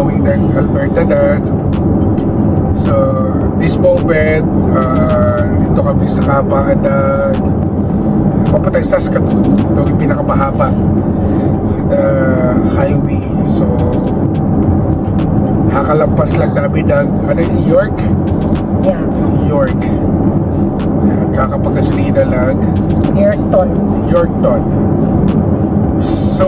pauwi ng Alberta na. So this moment dito kami sa kabaan na papuntang Saskatoon. Ito yung pinakamahaba na highway. So hakalampas lang namin ng York. Yeah. York. Kakapagasolina lang. Yorkton. So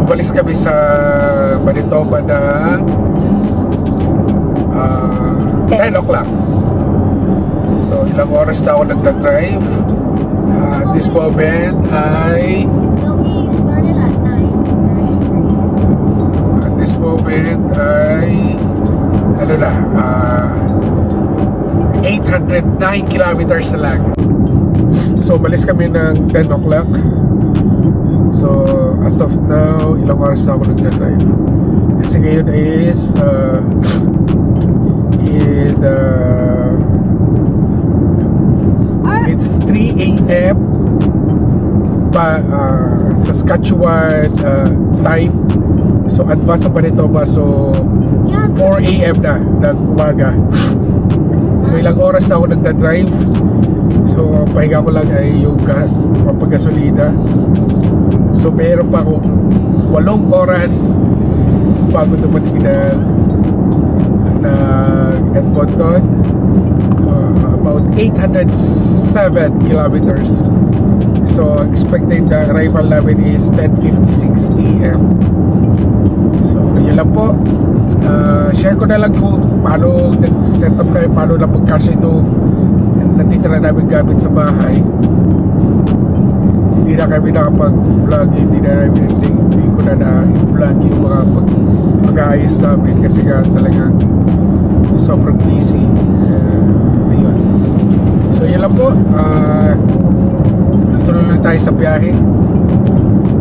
umalis kami sa Manitoba na 10 o'clock. So ilang oras na ako nagdadrive. This moment ay ano na 809 kilometers na lang. So umalis kami ng 10 o'clock. So as of now, ilang oras na ako nagdadrive. Kasi ngayon is it's 3 a.m. Saskatchewan time. So advance sa Manitoba. So 4 a.m. na ng umaga. So ilang oras na ako nagdadrive. So pahinga ko lang ay yung paggasolina. So meron pa akong 8 oras bago dumating na Edmonton. About 807 kilometers. So expected na arrival namin is 10:56 a.m. So yun lang po. Share ko na lang kung paano nag-set up kayo, paano na pagkasya ito natitira namin gamit sa bahay. Hindi na kami nakapag-vlog, hindi ko na na-vlog yung mga pag-aayos namin kasi nga talagang sobrang busy. Ayun. So yun lang po. Tuloy lang tayo sa biyahe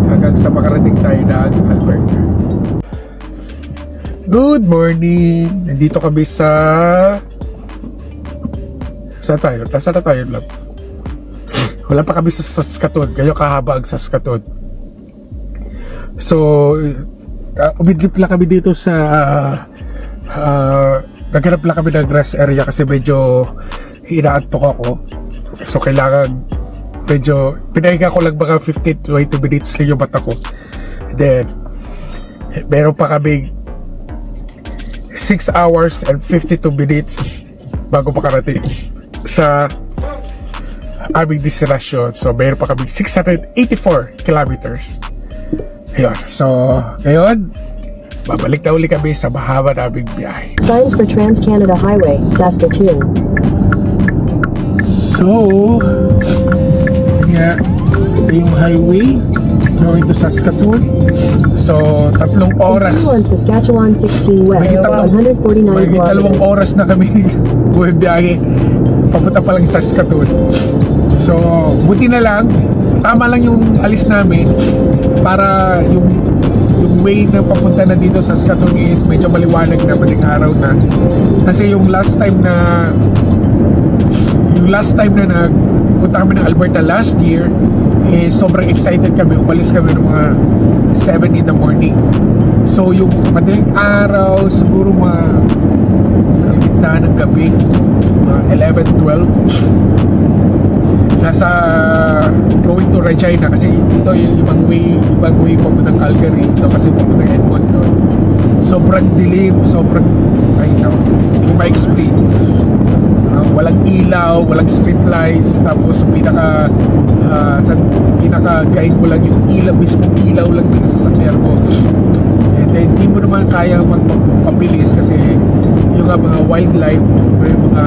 hanggang sa makarating tayo na Alberta. Good morning! Nandito kami sa... Saan tayo? Nasaan na tayo lang? Wala pa kami sa Saskatoon. Kayo kahaba ang Saskatoon. So umidlip lang kami dito sa naghanap lang kami ng rest area kasi medyo inaantok ako. So kailangan medyo pinahinga ko lang mga 15 to 20 minutes lang yung mata ko. Then meron pa kami 6 hours and 52 minutes bago makarating sa aming destination. So meron pa kami 684 kilometers. Ayun. So ngayon babalik na uli kami sa mahaba naming biyahe. Signs for Trans-Canada Highway, Saskatoon. So yeah, ito yung highway going to Saskatoon. So 3 oras. Saskatchewan 16 West, 149 may 2 oras na kami bumibiyahe papunta pa lang sa Saskatoon. So buti na lang, tama lang yung alis namin para yung way na papunta na dito sa Saskatoon is medyo maliwanag na maling araw na. Kasi yung last time na nagpunta kami ng Alberta last year, sobrang excited kami. Umalis kami ng mga 7 in the morning. So yung madaling araw, siguro gitna ng gabi, 11, 12, nasa going to Regina kasi ito yung ibang way papuntang Calgary. Ito kasi papuntang Edmonton. Sobrang dilim, hindi ko ma-explain. Walang ilaw, walang street lights, tapos pinaka-guide mo lang yung ilaw, mismong ilaw lang din sa sasakyan mo. And then hindi mo naman kaya magpabilis kasi yung mga wildlife, may mga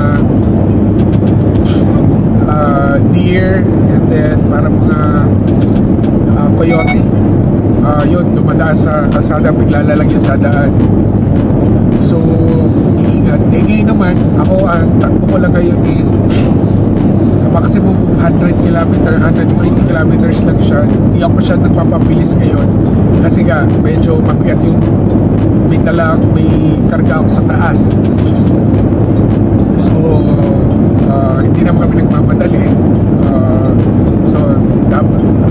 deer, and then parang mga coyote, yun, dumadaan sa kalsada, bigla lang yung dadaan. So iingat. Ngayon naman ako, ang takbo ko lang ngayon is maximum 100 km, 120 kilometers lang siya. Hindi ako siya nagpapabilis ngayon kasi nga medyo mabigat yung may karga ako sa taas. So hindi naman kami nagmamadali. So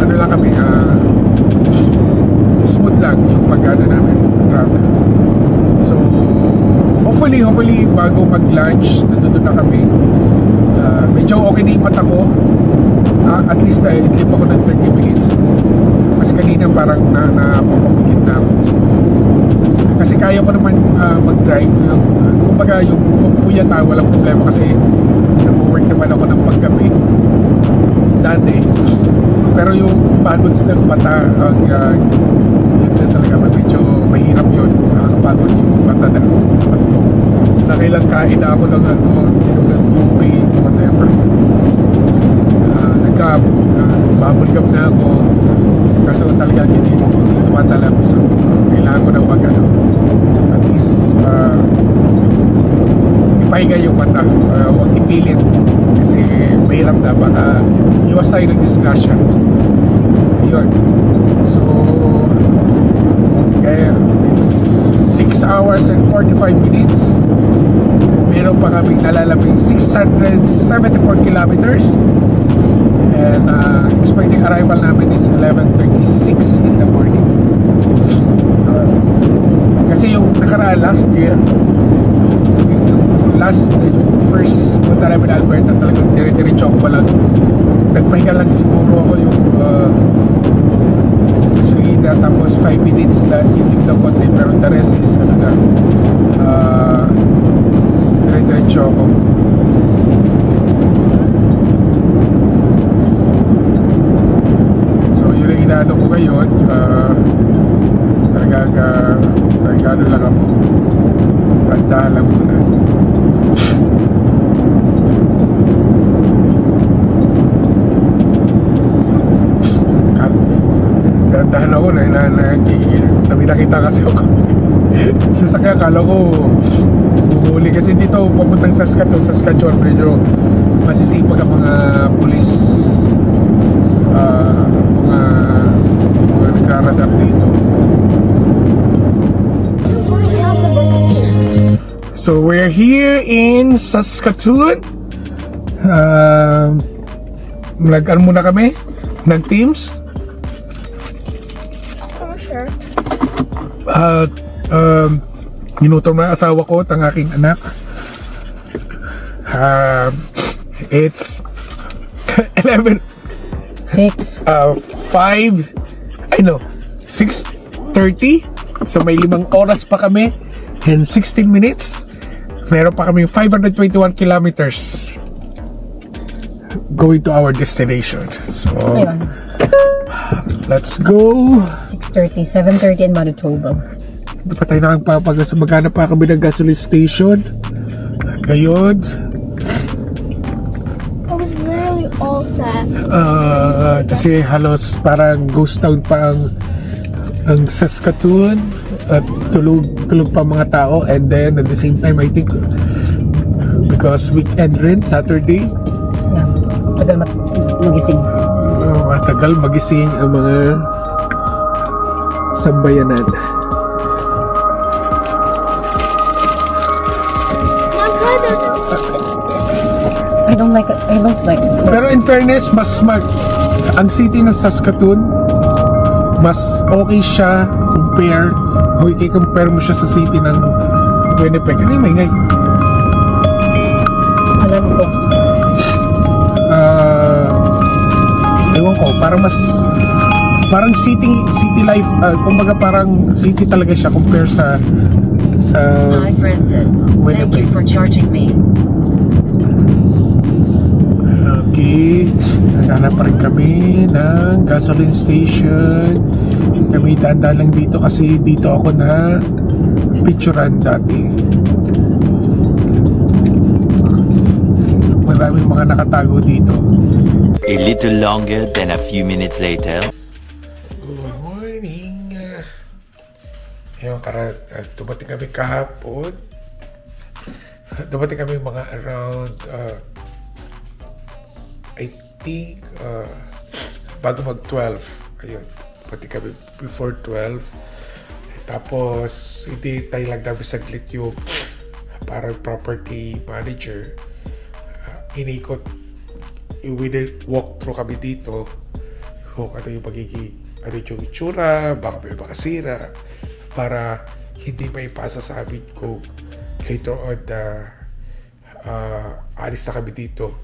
ano lang kami, smooth lang yung pag-ano namin, travel. hopefully bago mag-lunch, nandun na kami. Medyo okay na yung mata ko. At least idlip ako ng 30 minutes. Kasi kanina parang napapamigit na ako. Kasi kaya ko naman mag-drive. Kumbaga yung puyata, walang problema kasi nag-work naman ako ng paggabi dati. Pero yung pagod ng mata, yun na talaga medyo mahirap yun. Nakakapagod yung mata na ito. Nakailang kain na ako ng inom ng tubig, whatever. Bubble gum na ako. Kaso talaga hindi tumatalab. So kailangan ko na at least ipahinga yung mata. Huwag ipilit kasi mahirap na, baka iwas tayo ng disgrasya. Yun. So kaya it's 6 hours and 45 minutes. Meron pa kaming nalalabing 674 kilometers. And expecting arrival namin is 11:36 in the morning. Kasi yung nakaraan last year, yung first punta namin na Alberta, talagang dire-diretso ako palang. Nagpahinga lang siguro ako yung gasolina, tapos 5 minutes na itim na konti, pero the rest is dire-diretso ako. Inaano ko ngayon, nagano lang ako, tanda lang muna. Dahan ako nakita kasi ako sasakyan, kala ko bumuli kasi dito papuntang Saskatchewan, medyo masisipag ang mga pulis, mga nagkaradar dito. So we're here in Saskatoon. Nag-ano muna kami, nag-teams. Sure. Minuto na asawa ko at ang aking anak. It's 11 6 6:30. So may 5 oras pa kami and 16 minutes. Meron pa kami 521 kilometers going to our destination. So ayun, let's go. 6:30, 7:30 in Manitoba. Hindi pa tayo maghanap pa kami ng gasoline station. Ngayon I was literally all set. kasi halos parang ghost town pa ang Saskatoon at tulog pa mga tao, and then at the same time I think because weekend rin, Saturday, Tagal magising. matagal magising ang mga sambayanan. I don't like it. Pero in fairness, ang city ng Saskatoon, mas okay siya kung i-compare mo siya sa city ng Winnipeg. Ano yung maingay? Alam ko. Ewan ko, parang city life, kumbaga parang city talaga siya compare sa Hi Francis, thank you Winnipeg. for charging me. Okay, naghanap pa rin kami ng gasoline station. Kami tanda lang dito kasi dito ako na picturean dati. Maraming mga nakatago dito. A little longer than a few minutes later. Good morning. Ngayon, dumating kami kahapon. Dumating kami mga around I think bago mag-12. Ayun, dumating kami before 12. Tapos hindi tayo lang namin saglit yung parang property manager. Inikot, walk through kami dito kung ano yung yung itsura, baka may makasira, para hindi maipasa sa amin kung later on alis na kami dito,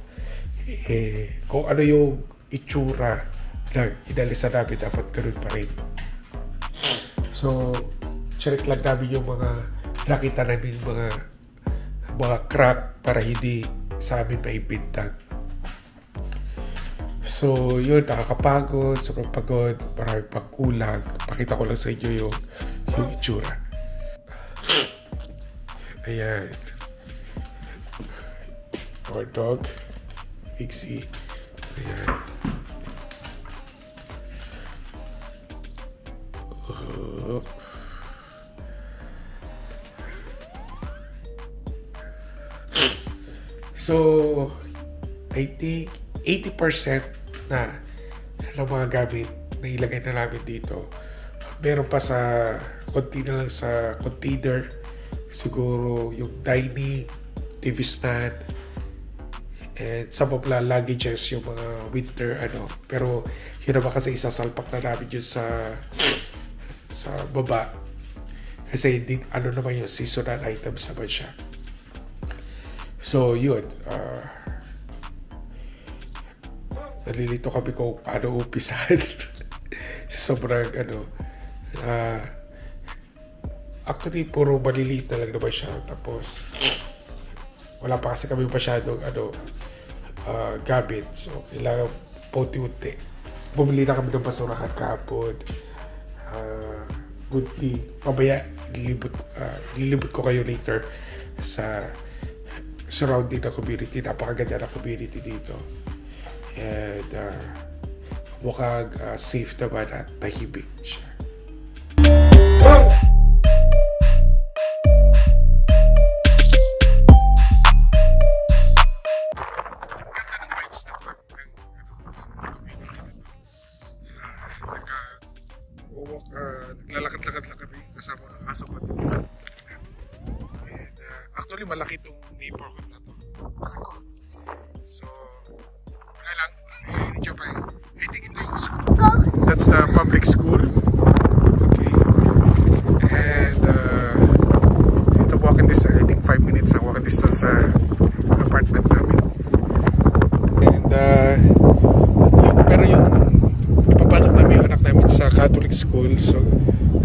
kung ano yung itsura na inalisa namin, dapat ganun pa rin. So, check lang namin yung mga nakita namin mga crack para hindi sa amin maibintang. So, yun, nakakapagod, sobrang pagod, maraming pagkulang. Pakita ko lang sa inyo yung itsura. Ayan. Our dog, Pixie. Ayan. So, I think 80% na ng mga gamit na ilagay na namin dito. Meron pa sa konti na lang sa container. Siguro yung dining, TV stand, and some of the luggages, yung mga winter Pero yun naman kasi isasalpak na namin yun sa baba. Kasi hindi, naman yung seasonal items naman siya. So yun, nalilito kami kung paano umpisahan. Sobrang actually puro maliliit na lang naman siya. Tapos wala pa kasi kami masyadong gamit. So kailangan pauti-unti. Bumili na kami ng basurahan kahapon. Good thing. Mamaya lilibot ko kayo later sa surrounding na community. Napakaganda na community dito. And mukhang safe naman at tahimik siya. Naglalakad-lakad lang kami kasama ng aso ko. And actually malaki itong neighborhood na to. So wala lang, medyo pa I think ito yung school. That's the public school. Okay. And it's a walking distance. I think 5 minutes na walking distance sa apartment namin. And pero yung ipapasok namin yung anak namin sa Catholic school. So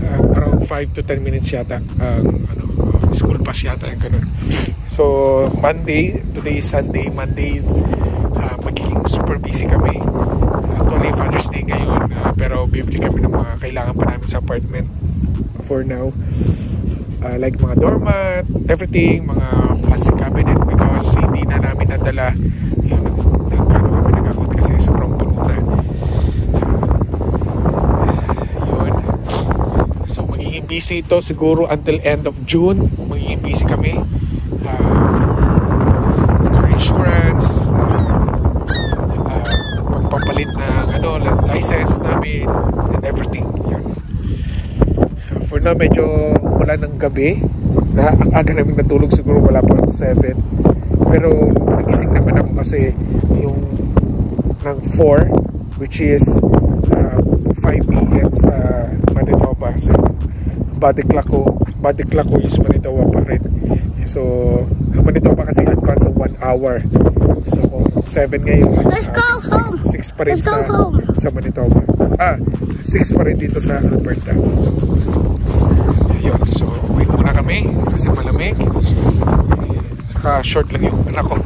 around 5 to 10 minutes yata school pass yata yung ganun. So Monday, today is Sunday. Monday magiging super busy kami. Actually Father's Day ngayon, pero bibili kami ng mga kailangan pa namin sa apartment for now. Like mga doormat, everything, mga plastic cabinet, because hindi na namin nadala yung nagkano kami nagkakot kasi sobrang puno na. Yun. So magiging busy ito siguro until end of June. Magiging busy kami for insurance, pagpapalit ng license namin and everything. Yun. For now medyo mula ng gabi na ang aga namin natulog, siguro wala pa 7, pero nagising naman ako kasi yung ng 4, which is 5 PM sa Manitoba. So yung body clock ko is Manitoba pa rin. So ang Manitoba kasi advance of 1 hour. So kung 7 ngayon, Let's go home. 6 pa rin sa Manitoba. 6 pa rin dito sa Alberta. Yun, so wait muna kami kasi malamig. Saka short lang yung anak ko.